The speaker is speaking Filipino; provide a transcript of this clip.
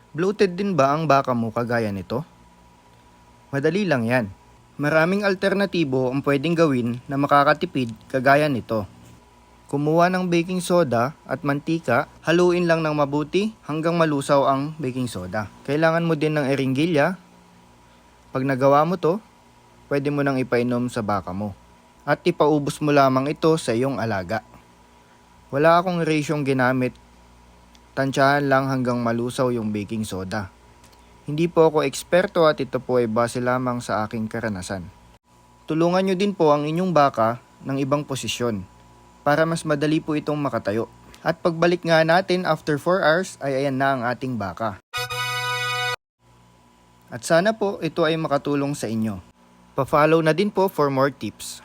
Bloated din ba ang baka mo kagaya nito? Madali lang yan. Maraming alternatibo ang pwedeng gawin na makakatipid kagaya nito. Kumuha ng baking soda at mantika, haluin lang ng mabuti hanggang malusaw ang baking soda. Kailangan mo din ng eringgilya. Pag nagawa mo to, pwede mo nang ipainom sa baka mo. At ipaubos mo lamang ito sa iyong alaga. Wala akong rasyong ginamit. Tansyahan lang hanggang malusaw yung baking soda. Hindi po ako eksperto at ito po ay base lamang sa aking karanasan. Tulungan nyo din po ang inyong baka ng ibang posisyon para mas madali po itong makatayo. At pagbalik nga natin after 4 hours ay ayan na ang ating baka. At sana po ito ay makatulong sa inyo. Pa-follow na din po for more tips.